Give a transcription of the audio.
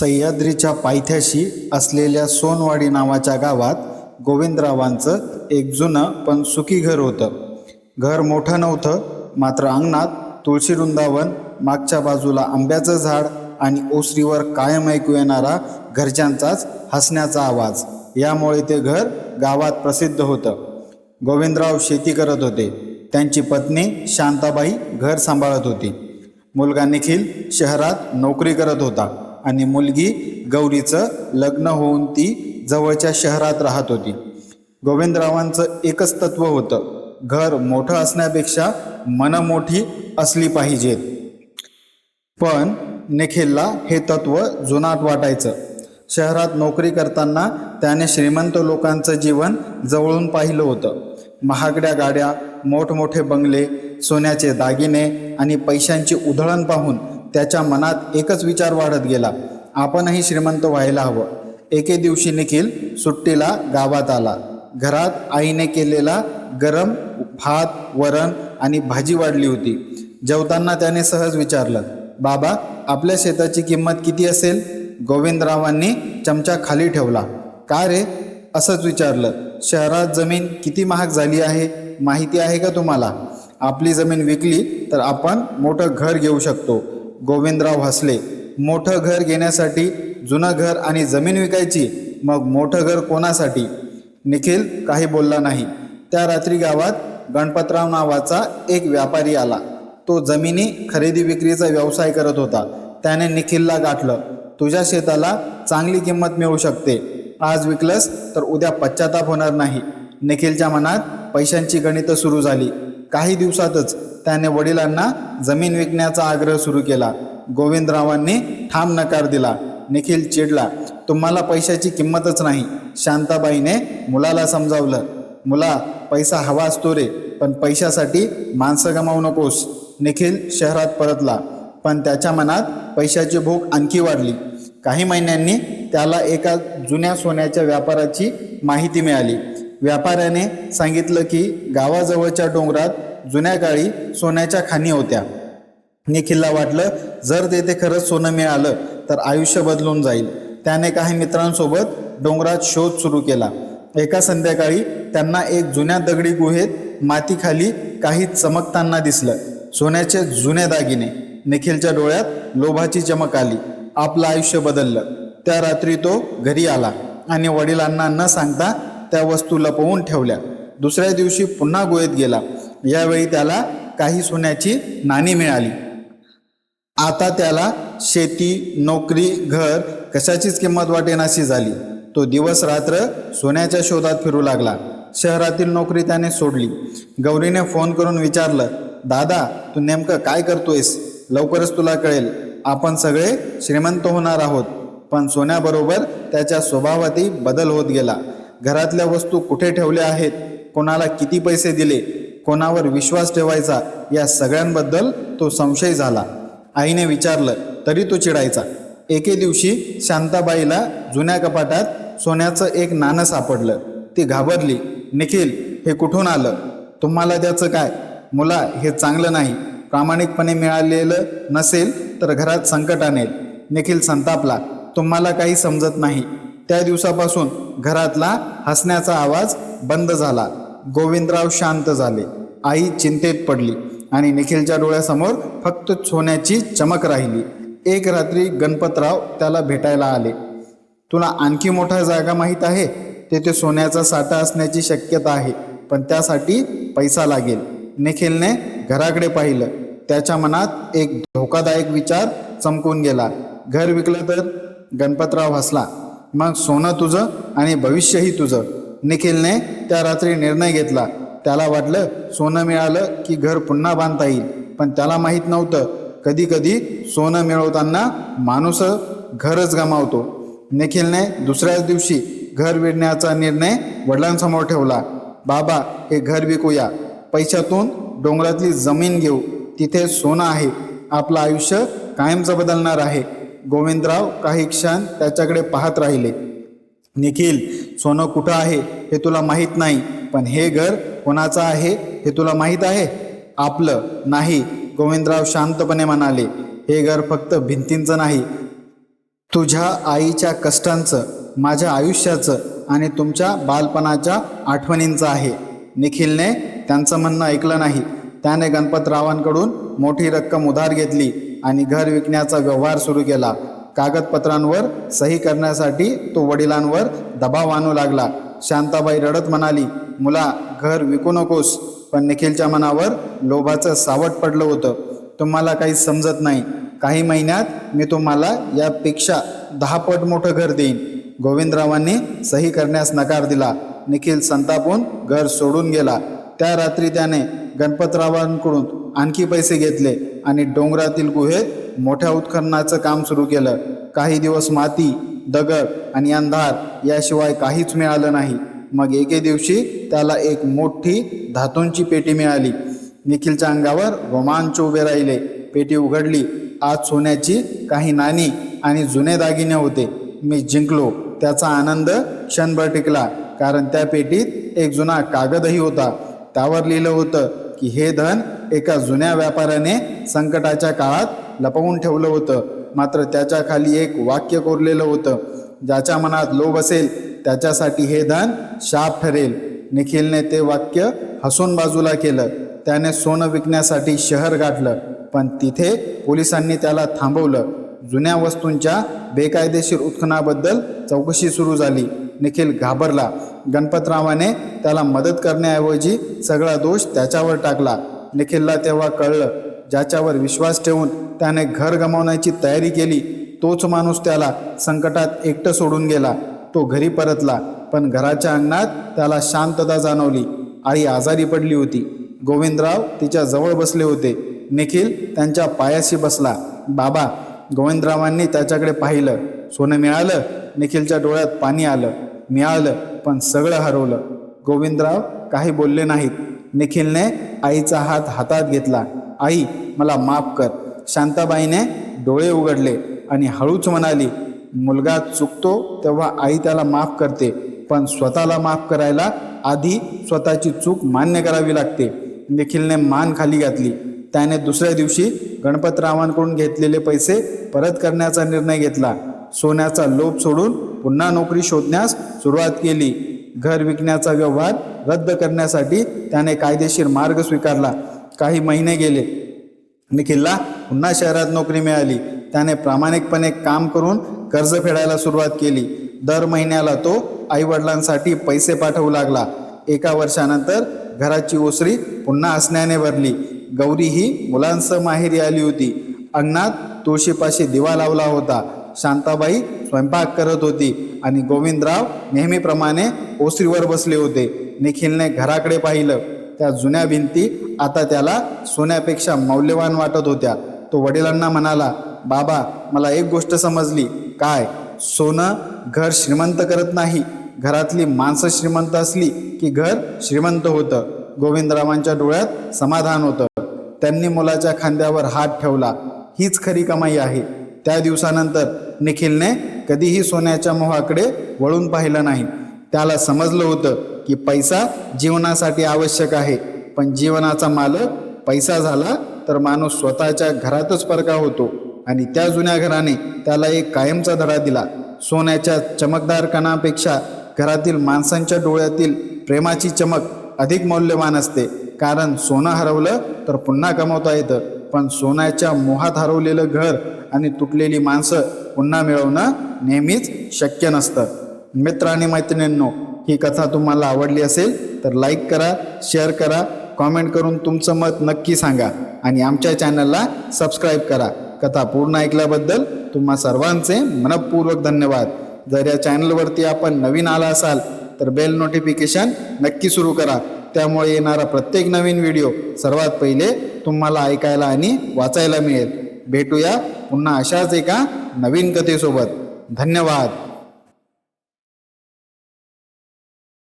सह्याद्रीच्या पायथ्याशी असलेल्या सोनवाडी नावाच्या गावात गोविंदरावांचं एक जुनं पण सुखी घर होतं. घर मोठं नव्हतं, मात्र अंगणात तुळशी वृंदावन, मागच्या बाजूला आंब्याचं झाड आणि ओसरीवर कायम ऐकू येणारा घरच्यांचाच हसण्याचा आवाज, यामुळे ते घर गावात प्रसिद्ध होतं. गोविंदराव शेती करत होते. त्यांची पत्नी शांताबाई घर सांभाळत होती. मुलगा निखिल शहरात नोकरी करत होता आणि मुलगी गौरीचं लग्न होऊन ती जवळच्या शहरात राहत होती. गोविंदरावांचं एकच तत्व होतं, घर मोठं असण्यापेक्षा मनं मोठी असली पाहिजेत. पण निखिलला हे तत्व जुनाट वाटायचं. शहरात नोकरी करताना त्याने श्रीमंत लोकांचं जीवन जवळून पाहिलं होतं. महागड्या गाड्या, मोठमोठे बंगले, सोन्याचे दागिने आणि पैशांची उधळण पाहून त्याच्या मनात एकच विचार वाढत गेला, आपणही श्रीमंत व्हायला हवं. एके दिवशी निखिल सुट्टीला गावात आला. घरात आईने केलेला गरम भात, वरण आणि भाजी वाढली होती. जेवताना त्याने सहज विचारलं, बाबा, आपल्या शेताची किंमत किती असेल? गोविंदरावांनी चमचा खाली ठेवला. का रे, असंच विचारलं. शहरात जमीन किती महाग झाली आहे माहिती आहे का तुम्हाला? आपली जमीन विकली तर आपण मोठं घर घेऊ शकतो. गोविंदराव हसले. मोठं घर घेण्यासाठी जुनं घर आणि जमीन विकायची? मग मोठं घर कोणासाठी? निखिल काही बोलला नाही. त्या रात्री गावात गणपतराव नावाचा एक व्यापारी आला. तो जमिनी खरेदी विक्रीचा व्यवसाय करत होता. त्याने निखिलला गाठलं. तुझ्या शेताला चांगली किंमत मिळू शकते. आज विकलंस तर उद्या पश्चाताप होणार नाही. निखिलच्या मनात पैशांची गणितं सुरू झाली. काही दिवसातच त्याने वडिलांना जमीन विकण्याचा आग्रह सुरू केला. गोविंदरावांनी ठाम नकार दिला. निखिल चिडला. तुम्हाला पैशाची किंमतच नाही. शांताबाईने मुलाला समजावलं, मुला, पैसा हवा असतो रे, पण पैशासाठी माणसं गमावू नकोस. निखिल शहरात परतला, पण त्याच्या मनात पैशाची भूक आणखी वाढली. काही महिन्यांनी त्याला एका जुन्या सोन्याच्या व्यापाराची माहिती मिळाली. व्यापाऱ्याने सांगितलं की गावाजवळच्या डोंगरात जुन्या काळी सोन्याच्या खाणी होत्या. निखिलला वाटलं, जर तेथे खरंच सोनं मिळालं तर आयुष्य बदलून जाईल. त्याने काही मित्रांसोबत डोंगरात शोध सुरू केला. एका संध्याकाळी त्यांना एक जुन्या दगडी गुहेत मातीखाली काही चमकताना दिसलं. सोन्याचे जुने दागिने. निखिलच्या डोळ्यात लोभाची चमक आली. आपलं आयुष्य बदललं. त्या रात्री तो घरी आला आणि वडिलांना न सांगता त्या वस्तू लपवून ठेवल्या. दुसऱ्या दिवशी पुन्हा गुहेत गेला. यावेळी त्याला काही सोन्याची नाणी मिळाली. आता त्याला शेती, नोकरी, घर कशाचीच किंमत वाटेनाशी झाली. तो दिवस रात्र सोन्याच्या शोधात फिरू लागला. शहरातील नोकरी त्याने सोडली. गौरीने फोन करून विचारलं, दादा, तू नेमकं काय करतोयस? लवकरच तुला कळेल. आपण सगळे श्रीमंत होणार आहोत. पण सोन्याबरोबर त्याच्या स्वभावातही बदल होत गेला. घरातल्या वस्तू कुठे ठेवल्या आहेत, कोणाला किती पैसे दिले, कोणावर विश्वास ठेवायचा, या सगळ्यांबद्दल तो संशय झाला. आईने विचारलं तरी तो चिडायचा. एके दिवशी शांताबाईला जुन्या कपाटात सोन्याचं एक नाणं सापडलं. ती घाबरली. निखिल, हे कुठून आलं? तुम्हाला त्याचं काय? मुला, हे चांगलं नाही. प्रामाणिकपणे मिळालेलं नसेल तर घरात संकट आणेल. निखिल संतापला. तुम्हाला काही समजत नाही. त्या दिवसापासून घरातला हसण्याचा आवाज बंद झाला. गोविंदराव शांत झाले. आई चिंतेत पडली आणि निखिलच्या डोळ्यासमोर फक्त सोन्याची चमक राहिली. एक रात्री गणपतराव त्याला भेटायला आले. तुला आणखी मोठा जागा माहीत आहे? तेथे सोन्याचा साठा असण्याची शक्यता आहे, पण त्यासाठी पैसा लागेल. निखिलने घराकडे पाहिलं. त्याच्या मनात एक धोकादायक विचार चमकून गेला. घर विकलं तर? गणपतराव हसला. मग सोनं तुझं आणि भविष्यही तुझं. निखिलने त्या रात्री निर्णय घेतला. त्याला वाटलं सोनं मिळालं की घर पुन्हा बांधता येईल, पण त्याला माहीत नव्हतं कधी कधी सोनं मिळवताना माणूस घरच गमावतो. निखिलने दुसऱ्याच दिवशी घर विकण्याचा निर्णय वडिलांसमोर ठेवला. बाबा, हे घर विकूया. पैशातून डोंगरातली जमीन घेऊ. तिथे सोनं आहे. आपलं आयुष्य कायमचं बदलणार आहे. गोविंदराव काही क्षण त्याच्याकडे पाहत राहिले. निखिल, सोनं कुठं आहे हे तुला माहीत नाही, पण हे घर कोणाचं आहे हे तुला माहीत आहे? आपलं नाही. गोविंदराव शांतपणे म्हणाले, हे घर फक्त भिंतींचं नाही, तुझ्या आईच्या कष्टांचं, माझ्या आयुष्याचं आणि तुमच्या बालपणाच्या आठवणींचं आहे. निखिलने त्यांचं म्हणणं ऐकलं नाही. त्याने गणपतरावांकडून मोठी रक्कम उधार घेतली आणि घर विकण्याचा व्यवहार सुरू केला. कागदपत्रांवर सही करण्यासाठी तो वडिलांवर दबाव आणू लागला. शांताबाई रडत म्हणाली, मुला, घर विकू नकोस. पण निखिलच्या मनावर लोभाचं सावट पडलं होतं. तुम्हाला काही समजत नाही. काही महिन्यात मी तुम्हाला यापेक्षा 10 पट मोठं घर देईन. गोविंदरावांनी सही करण्यास नकार दिला. निखिल संतापून घर सोडून गेला. त्या रात्री त्याने गणपतरावांकडून आणखी पैसे घेतले आणि डोंगरातील गुहेत मोठ्या उत्खननाचं काम सुरू केलं. काही दिवस माती, दगड आणि अंधार याशिवाय काहीच मिळालं नाही. मग एके दिवशी त्याला एक मोठी धातूंची पेटी मिळाली. निखिलच्या अंगावर रोमांच उभे राहिले. पेटी उघडली. आत सोन्याची काही नाणी आणि जुने दागिने होते. मी जिंकलो. त्याचा आनंद क्षणभर टिकला, कारण त्या पेटीत एक जुना कागदही होता. त्यावर लिहिलं होतं की हे धन एका जुन्या व्यापाऱ्याने संकटाच्या काळात लपवून ठेवलं होतं. मात्र त्याच्या खाली एक वाक्य कोरलेलं होतं, ज्याच्या मनात लोभ असेल त्याच्यासाठी हे धन शाप ठरेल. निखिलने ते वाक्य हसून बाजूला केलं. त्याने सोनं विकण्यासाठी शहर गाठलं, पण तिथे पोलिसांनी त्याला थांबवलं. जुन्या वस्तूंच्या बेकायदेशीर उत्खननाबद्दल चौकशी सुरू झाली. निखिल घाबरला. गणपतरावाने त्याला मदत करण्याऐवजी सगळा दोष त्याच्यावर टाकला. निखिलला तेव्हा कळलं, ज्याच्यावर विश्वास ठेवून त्याने घर गमावण्याची तयारी केली, तोच माणूस त्याला संकटात एकटं सोडून गेला. तो घरी परतला, पण घराच्या अंगणात त्याला शांतता जाणवली. आई आजारी पडली होती. गोविंदराव तिच्या जवळ बसले होते. निखिल त्यांच्या पायाशी बसला. बाबा. गोविंदरावांनी त्याच्याकडे पाहिलं. सोनं मिळालं? निखिलच्या डोळ्यात पाणी आलं. मिळालं, पण सगळं हरवलं. गोविंदराव काही बोलले नाहीत. निखिलने आईचा हात हातात घेतला. आई, मला माफ कर. शांताबाईने डोळे उघडले आणि हळूच म्हणाली, मुलगा चुकतो तेव्हा आई त्याला माफ करते, पण स्वतःला माफ करायला आधी स्वतःची चूक मान्य करावी लागते. निखिलने मान खाली घातली. त्याने दुसऱ्या दिवशी गणपतरावांकडून घेतलेले पैसे परत करण्याचा निर्णय घेतला. सोन्याचा लोभ सोडून पुन्हा नोकरी शोधण्यास सुरुवात केली. घर विकण्याचा व्यवहार रद्द करण्यासाठी त्याने कायदेशीर मार्ग स्वीकारला. काही महिने गेले. निखिलला पुन्हा शहरात नोकरी मिळाली. त्याने प्रामाणिकपणे काम करून कर्ज फेडायला सुरुवात केली. दर महिन्याला तो आईवडिलांसाठी पैसे पाठवू लागला. 1 वर्षानंतर घराची ओसरी पुन्हा हसण्याने भरली. गौरी ही मुलांसह माहेरी आली होती. अंगणात तुळशीपाशी दिवा लावला होता. शांताबाई स्वयंपाक करत होती आणि गोविंदराव नेहमीप्रमाणे ओसरीवर बसले होते. निखिलने घराकडे पाहिलं. त्या जुन्या भिंती आता त्याला सोन्यापेक्षा मौल्यवान वाटत होत्या. तो वडिलांना म्हणाला, बाबा, मला एक गोष्ट समजली. काय? सोनं घर श्रीमंत करत नाही. घरातली माणसं श्रीमंत असली की घर श्रीमंत होतं. गोविंदरावांच्या डोळ्यात समाधान होतं. त्यांनी मुलाच्या खांद्यावर हात ठेवला. हीच खरी कमाई आहे. त्या दिवसानंतर निखिलने कधीही सोन्याच्या मोहाकडे वळून पाहिलं नाही. त्याला समजलं होतं की पैसा जीवनासाठी आवश्यक आहे, पण जीवनाचा मालक पैसा झाला तर माणूस स्वतःच्या घरातच परका होतो. आणि त्या जुन्या घराने त्याला एक कायमचा धडा दिला. सोन्याच्या चमकदार कणापेक्षा घरातील माणसांच्या डोळ्यातील प्रेमाची चमक अधिक मौल्यवान असते. कारण सोनं हरवलं तर पुन्हा कमवता येतं, पण सोन्याच्या मोहात हरवलेलं घर आणि तुटलेली माणसं पुन्हा मिळवणं नेहमीच शक्य नसतं. मित्र आणि मैत्रिणींनो, ही कथा तुम्हाला आवडली असेल तर लाईक करा, शेअर करा, कॉमेंट करून तुमचं मत नक्की सांगा आणि आमच्या चॅनलला सबस्क्राईब करा. कथा पूर्ण ऐकल्याबद्दल तुम्हा सर्वांचे मनपूर्वक धन्यवाद. जर या चॅनलवरती आपण नवीन आला असाल तर बेल नोटिफिकेशन नक्की सुरू करा. त्यामुळे येणारा प्रत्येक नवीन व्हिडिओ सर्वात पहिले तुम्हाला ऐकायला आणि वाचायला मिळेल. भेटूया पुन्हा अशाच एका नवीन कथेसोबत. धन्यवाद.